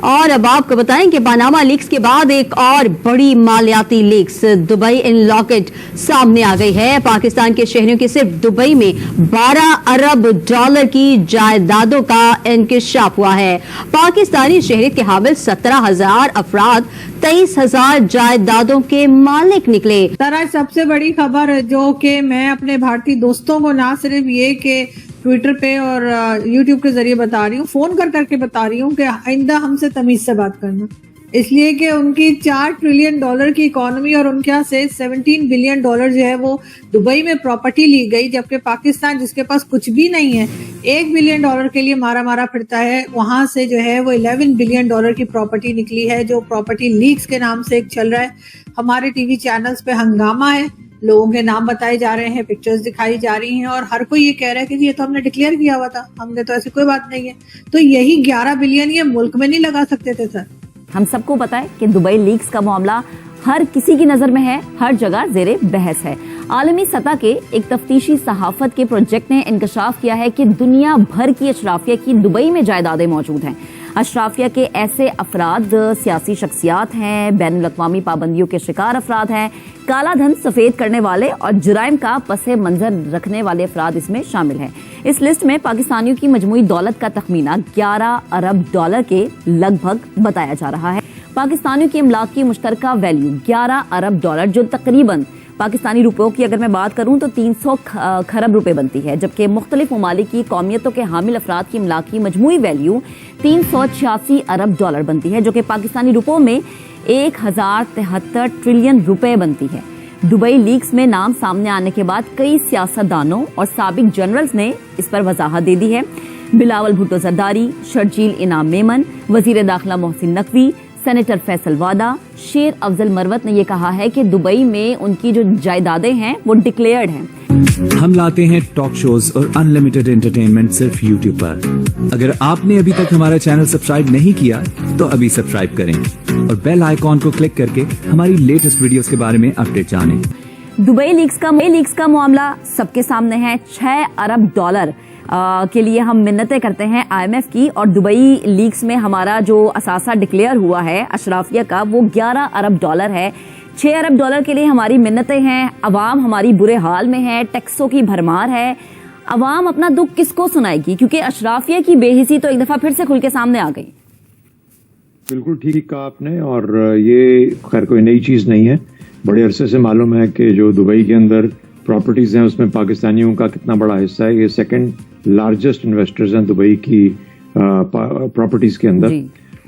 और अब आपको बताएं कि पनामा लीक्स के बाद एक और बड़ी मालियाती लीक्स दुबई इन लॉकेट सामने आ गई है। पाकिस्तान के शहरियों की सिर्फ दुबई में 12 अरब डॉलर की जायदादों का इंकशाफ हुआ है। पाकिस्तानी शहरियत के हामिल 17,000 अफराद 23,000 जायदादों के मालिक निकले। तरह सबसे बड़ी खबर जो कि मैं अपने भारतीय दोस्तों को ना सिर्फ ये कि ट्विटर पे और यूट्यूब के जरिए बता रही हूँ, फोन कर करके बता रही हूँ कि आइंदा हमसे तमीज से बात करना, इसलिए कि उनकी 4 ट्रिलियन डॉलर की इकोनॉमी और उनके यहाँ से 17 बिलियन डॉलर जो है वो दुबई में प्रॉपर्टी ली गई, जबकि पाकिस्तान जिसके पास कुछ भी नहीं है 1 बिलियन डॉलर के लिए मारा मारा फिरता है, वहां से जो है वो 11 बिलियन डॉलर की प्रॉपर्टी निकली है, जो प्रॉपर्टी लीक्स के नाम से एक चल रहा है। हमारे टीवी चैनल्स पे हंगामा है, लोगों के नाम बताए जा रहे हैं, पिक्चर्स दिखाई जा रही हैं और हर कोई ये कह रहा है कि ये तो हमने डिक्लेयर किया हुआ था, हमने तो ऐसी कोई बात नहीं है। तो यही 11 बिलियन ये मुल्क में नहीं लगा सकते थे सर। हम सबको पता है कि दुबई लीक्स का मामला हर किसी की नजर में है, हर जगह जेरे बहस है। आलमी सतह के एक तफ्तीशी सहाफत के प्रोजेक्ट ने इंकशाफ किया है कि दुनिया भर की अशराफिया की दुबई में जायदादें मौजूद हैं। अशराफिया के ऐसे अफराद सियासी शख्सियात हैं, बैनुल अक़वामी पाबंदियों के शिकार अफराद हैं, काला धन सफेद करने वाले और जुराइम का पसे मंजर रखने वाले अफराद इसमें शामिल हैं। इस लिस्ट में पाकिस्तानियों की मजमूई दौलत का तखमीना 11 अरब डॉलर के लगभग बताया जा रहा है। पाकिस्तानियों की अमलाक की मुश्तरका वैल्यू 11 अरब डॉलर, जो तकरीबन पाकिस्तानी रुपयों की अगर मैं बात करूं तो 300 खरब रुपए बनती है, जबकि मुख्तलिफ ममालिक की कौमियतों के हामिल अफराद की अमलाक की मजमूई वैल्यू 386 अरब डॉलर बनती है, जो कि पाकिस्तानी रुपयों में 1073 ट्रिलियन रुपए बनती है। दुबई लीक्स में नाम सामने आने के बाद कई सियासतदानों और साबिक जनरल्स ने इस पर वजाहत दे दी है। बिलावल भुट्टो जरदारी, शर्जील इनाम मेमन, वजीर दाखिला मोहसिन नकवी, सेनेटर फैसल वादा, शेर अफजल मरवत ने यह कहा है कि दुबई में उनकी जो जायदादें हैं वो डिक्लेयर्ड हैं। हम लाते हैं टॉक शोज और अनलिमिटेड एंटरटेनमेंट सिर्फ यूट्यूब पर। अगर आपने अभी तक हमारा चैनल सब्सक्राइब नहीं किया तो अभी सब्सक्राइब करें और बेल आइकॉन को क्लिक करके हमारी लेटेस्ट वीडियोस के बारे में अपडेट जानें। दुबई लीक्स का मामला सबके सामने है। 6 अरब डॉलर के लिए हम मिन्नतें करते हैं IMF की, और दुबई लीक्स में हमारा जो असासा डिक्लेयर हुआ है अशराफिया का वो 11 अरब डॉलर है। 6 अरब डॉलर के लिए हमारी मिन्नतें हैं। अवाम हमारी बुरे हाल में है, टैक्सों की भरमार है। अवाम अपना दुख किसको सुनाएगी, क्योंकि अशराफिया की बेहिसी तो एक दफा फिर से खुल के सामने आ गई। बिल्कुल ठीक कहा आपने, और ये खैर कोई नई चीज नहीं है। बड़े अरसे से मालूम है कि जो दुबई के अंदर प्रॉपर्टीज हैं उसमें पाकिस्तानियों का कितना बड़ा हिस्सा है। ये सेकंड लार्जेस्ट इन्वेस्टर्स हैं दुबई की प्रॉपर्टीज के अंदर,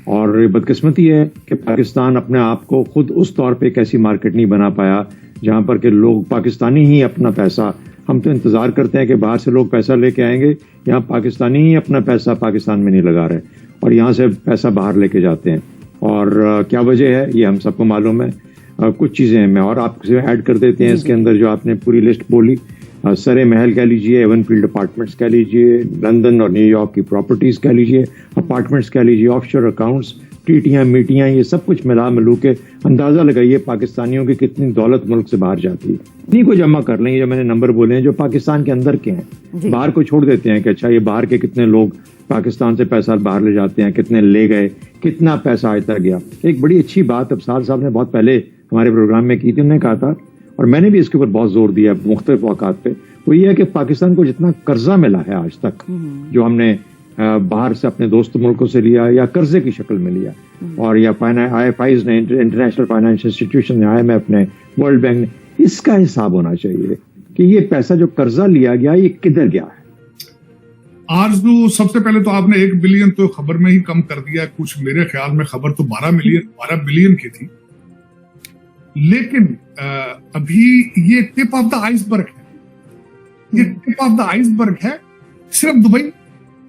और बदकिस्मती है कि पाकिस्तान अपने आप को खुद उस तौर पे एक ऐसी मार्केट नहीं बना पाया जहां पर के लोग पाकिस्तानी ही अपना पैसा, हम तो इंतजार करते हैं कि बाहर से लोग पैसा लेके आएंगे, यहाँ पाकिस्तानी ही अपना पैसा पाकिस्तान में नहीं लगा रहे और यहाँ से पैसा बाहर लेके जाते हैं। और क्या वजह है ये हम सबको मालूम है। कुछ चीजें मैं और आपसे ऐड कर देते हैं इसके अंदर, जो आपने पूरी लिस्ट बोली। सरे महल कह लीजिए, एवनफील्ड अपार्टमेंट्स कह लीजिए, लंदन और न्यूयॉर्क की प्रॉपर्टीज कह लीजिए, अपार्टमेंट्स कह लीजिए, ऑफशोर अकाउंट्स, टीटियां मीटियां, ये सब कुछ मिला मिलू के अंदाजा लगाइए पाकिस्तानियों की कितनी दौलत मुल्क से बाहर जाती है। इन्हीं को जमा कर लेंगे जो मैंने नंबर बोले हैं, जो पाकिस्तान के अंदर के हैं। बाहर को छोड़ देते हैं कि अच्छा ये बाहर के कितने लोग पाकिस्तान से पैसा बाहर ले जाते हैं, कितने ले गए, कितना पैसा आज तक गया। एक बड़ी अच्छी बात अफसार साहब ने बहुत पहले हमारे प्रोग्राम में की थी, उन्होंने कहा था, और मैंने भी इसके ऊपर बहुत जोर दिया मुख्तलिफ औकात पे, वो ये है कि पाकिस्तान को जितना कर्जा मिला है आज तक, जो हमने बाहर से अपने दोस्त मुल्कों से लिया या कर्जे की शक्ल में लिया, और या IFIs ने, इंटरनेशनल फाइनेंशियल इंस्टीट्यूशन ने, IMF ने, वर्ल्ड बैंक ने, इसका हिसाब होना चाहिए कि ये पैसा जो कर्जा लिया गया ये किधर गया है। आज तो सबसे पहले तो आपने 1 बिलियन तो खबर में ही कम कर दिया कुछ, मेरे ख्याल में खबर तो 12 बिलियन की थी, लेकिन अभी ये टिप ऑफ द आइसबर्ग है, ये टिप ऑफ द आइसबर्ग है सिर्फ दुबई।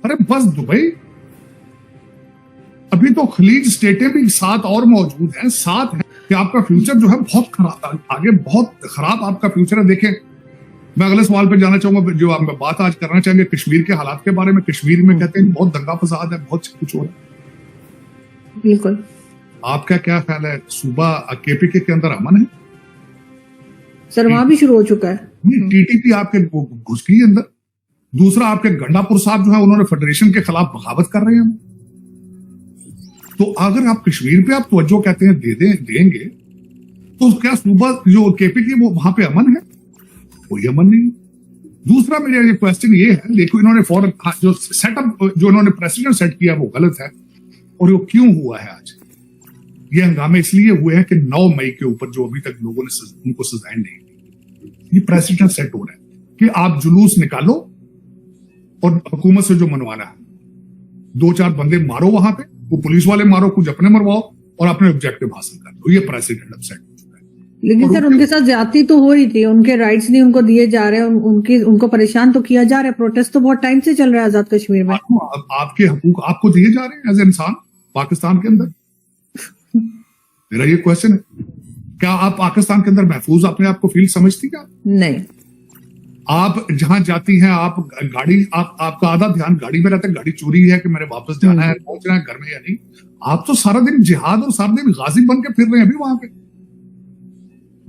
अरे बस दुबई, अभी तो खलीज स्टेटें भी साथ और मौजूद हैं, साथ है कि आपका फ्यूचर जो है बहुत खराब, आगे बहुत खराब आपका फ्यूचर है। देखें, मैं अगले सवाल पे जाना चाहूंगा, जो आप बात आज करना चाहेंगे कश्मीर के हालात के बारे में। कश्मीर में कहते हैं बहुत दंगा फसाद है, बहुत कुछ हो रहा है। बिल्कुल, आपका क्या ख्याल है? सूबा KPK के अंदर अमन है सर? वहां भी शुरू हो चुका है। TTP आपके घुस गई अंदर। दूसरा, आपके गंडापुर साहब जो है उन्होंने फेडरेशन के खिलाफ बगावत कर रहे हैं। तो अगर आप कश्मीर पे आप तवज्जो कहते हैं देंगे, तो क्या सूबा जो केपीटी वो वहां पे अमन है? कोई अमन नहीं। दूसरा मेरा ये क्वेश्चन ये है, देखो इन्होंने फॉरन जो सेटअप जो इन्होंने प्रेसिडेंट सेट किया वो गलत है, और वो क्यों हुआ है? आज ये हंगामे इसलिए हुए हैं कि 9 मई के ऊपर जो अभी तक लोगों ने उनको सजाएं नहीं दी, ये प्रेसिडेंट सेट हो रहा है कि आप जुलूस निकालो और हुकूमत से जो मनवाना है, 2-4 बंदे मारो वहां पे, वो पुलिस वाले मारो, कुछ अपने मरवाओ और अपने ऑब्जेक्टिव हासिल कर लो। ये प्रेसिडेंट अब सेट हो चुका है। लेकिन सर उनके साथ ज्यादती तो हो रही थी, उनके राइट्स नहीं उनको दिए जा रहे हैं, उनको परेशान तो किया जा रहा है। प्रोटेस्ट तो बहुत टाइम से चल रहा है आजाद कश्मीर में। आपके हकूक आपको दिए जा रहे हैं एज इंसान पाकिस्तान के अंदर? मेरा ये क्वेश्चन है, क्या आप पाकिस्तान के अंदर महफूज अपने आप को फील समझती क्या? नहीं। आप जहां जाती हैं, आप गाड़ी आपका आधा ध्यान गाड़ी में रहता है, गाड़ी चोरी है कि मैंने वापस जाना है, पहुंचना है घर में या नहीं। आप तो सारा दिन जिहाद और सारा दिन गाजी बन के फिर रहे हैं अभी वहां पे।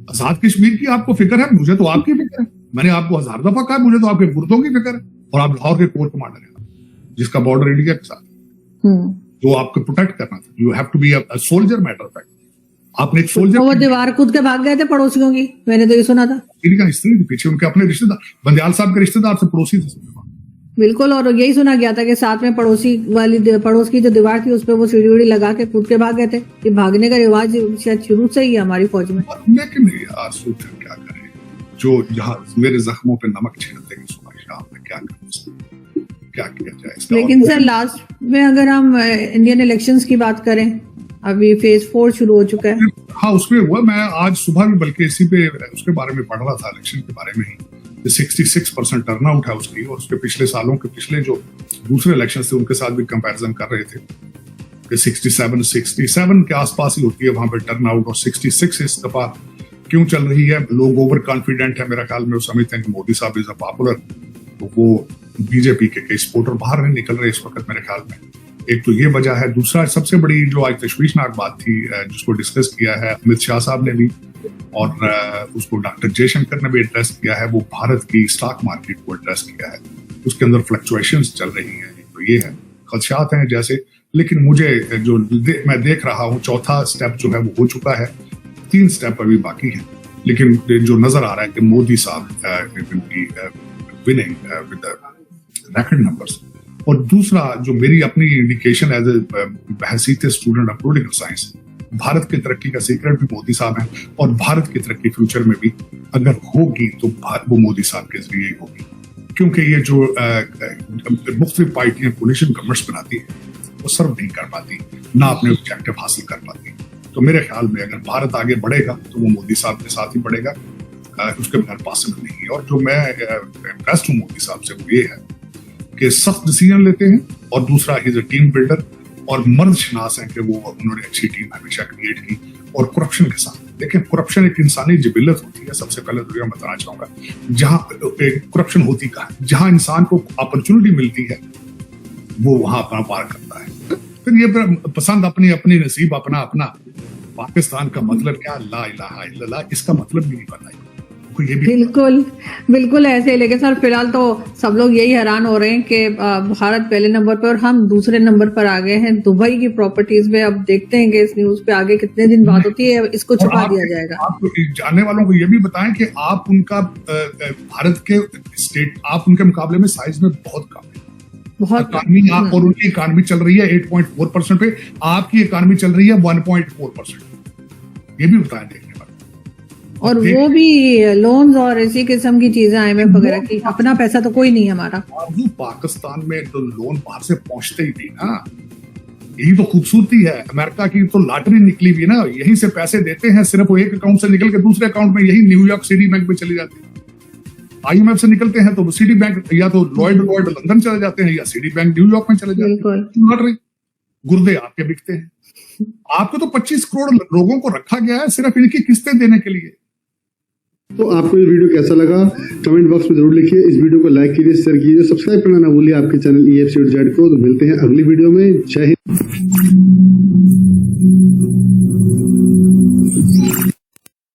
आजाद कश्मीर की आपको फिक्र है, मुझे तो आपकी फिक्र है। मैंने आपको 1000 दफा कहा, मुझे तो आपके गुर्दों की फिक्र है। और आप लाहौर के कोर कमांडर हैं, जिसका बॉर्डर इंडिया के साथ, जो आपको प्रोटेक्ट करना था। You have to be a soldier, matter of fact. आपने एक सोल्जर, वो दीवार कूद के भाग गए थे पड़ोसियों की, मैंने तो ये सुना था। हिस्ट्री के पीछे उनके अपने रिश्तेदार, बंदयाल साहब के रिश्तेदार से पड़ोसी थे। बिल्कुल, और यही सुना गया था कि साथ में पड़ोस की जो दीवार थी उस पर वो सीढ़ी लगा के कूद के भाग गए थे। ये भागने का रिवाज शायद शुरू से ही है हमारी फौज में। लेकिन यार सोचें क्या करें, जो यहाँ मेरे जख्मों पे नमक छिड़कते हैं सुबह शाम में, क्या करें, क्या किया जाए? लेकिन सर लास्ट में अगर हम इंडियन इलेक्शंस की बात करें, अभी फेज 4 शुरू हो चुका है। हाँ, उसमें हुआ, मैं आज सुबह भी बल्कि इसी पे उसके बारे में पढ़ रहा था, इलेक्शन के बारे में ही। 66% टर्नआउट है उसकी, और उसके पिछले सालों के पिछले जो दूसरे इलेक्शन थे उनके साथ भी कंपैरिजन कर रहे थे कि 67 के आसपास ही होती है वहां पे टर्नआउट, और 66 इस दफा क्यों चल रही है? लोग ओवर कॉन्फिडेंट है मेरा ख्याल में, वो समझते हैं कि मोदी साहब इज अ पॉपुलर, तो वो बीजेपी के कई सपोर्टर बाहर नहीं निकल रहे इस वक्त मेरे ख्याल में। एक तो ये वजह है। दूसरा सबसे बड़ी जो आज तशवीशनाक बात थी, जिसको डिस्कस किया है अमित शाह साहब ने भी, और उसको डॉक्टर जयशंकर ने भी एड्रेस किया है, वो भारत की स्टॉक मार्केट को एड्रेस किया है। उसके अंदर फ्लक्चुएशंस चल रही हैं, तो ये है, खदशात हैं जैसे। लेकिन मुझे जो मैं देख रहा हूँ, चौथा स्टेप जो है वो हो चुका है, 3 स्टेप अभी बाकी है। लेकिन जो नजर आ रहा है कि मोदी साहब विनिंग विद रैकेट नंबर्स। और दूसरा जो मेरी अपनी इंडिकेशन एज ए बहसीत स्टूडेंट ऑफ पॉलिटिकल साइंस, भारत की तरक्की का सीक्रेट भी मोदी साहब हैं, और भारत की तरक्की फ्यूचर में भी अगर होगी तो वो मोदी साहब के जरिए ही होगी। क्योंकि ये जो मुख्तलिफ पार्टियां कोलिशन गवर्नमेंट्स बनाती है, वो सर्व नहीं कर पाती, ना अपने ऑब्जेक्टिव हासिल कर पाती। तो मेरे ख्याल में अगर भारत आगे बढ़ेगा तो वो मोदी साहब के साथ ही बढ़ेगा, उसके बगैर पॉसिबल नहीं है। और जो मैं इम्प्रेस्ड हूँ मोदी साहब से वो ये है कि सख्त डिसीजन लेते हैं, और दूसरा ही टीम बिल्डर और मर्द शनास हैं कि वो उन्होंने अच्छी टीम हमेशा क्रिएट की। और करप्शन के साथ देखें, करप्शन एक इंसानी जिबिलत होती है। सबसे पहले तो मैं बताना चाहूंगा, जहां करप्शन होती कहाँ, जहां इंसान को अपॉर्चुनिटी मिलती है वो वहां अपना पार करता है। फिर ये पसंद अपनी अपनी नसीब अपना अपना। पाकिस्तान का मतलब क्या? ला इलाहा इल्लल्लाह, इसका मतलब भी नहीं पता है। ये भी बिल्कुल ऐसे। लेकिन सर फिलहाल तो सब लोग यही हैरान हो रहे हैं कि भारत पहले नंबर पर और हम दूसरे नंबर पर आ गए हैं दुबई की प्रॉपर्टीज में। अब देखते हैं कि इस न्यूज पे आगे कितने दिन बात होती है, इसको छुपा दिया जाएगा। आप जानने वालों को ये भी बताएं कि आप उनका भारत के स्टेट, आप उनके मुकाबले में साइज में बहुत कम है। इकानमी और उनकी इकानमी चल रही है 8.4% पे, आपकी इकानमी चल रही है 1.4%। ये भी बताएं देखने वाले। और वो भी लोन्स और इसी किस्म की चीजें, IMF वगैरह की। अपना पैसा तो कोई नहीं हमारा। पाकिस्तान में तो लोन बाहर से पहुंचते ही नहीं ना, यही तो खूबसूरती है। अमेरिका की तो लॉटरी निकली हुई ना, यहीं से पैसे देते हैं, सिर्फ वो एक अकाउंट से निकल के दूसरे अकाउंट में यही न्यूयॉर्क सिटी बैंक में चली जाती है। IMF से निकलते हैं तो सिटी बैंक या तो लॉयड लंदन चले जाते हैं, या सिटी बैंक न्यूयॉर्क में चले जाते हैं। लॉटरी, गुर्दे आपके बिकते हैं। आपको तो 25 करोड़ लोगों को रखा गया है सिर्फ इनकी किस्तें देने के लिए। तो आपको ये वीडियो कैसा लगा कमेंट बॉक्स में जरूर लिखिए। इस वीडियो को लाइक कीजिए, शेयर कीजिए, सब्सक्राइब करना ना भूलिए आपके चैनल EFCZ को। तो मिलते हैं अगली वीडियो में। जय हिंद।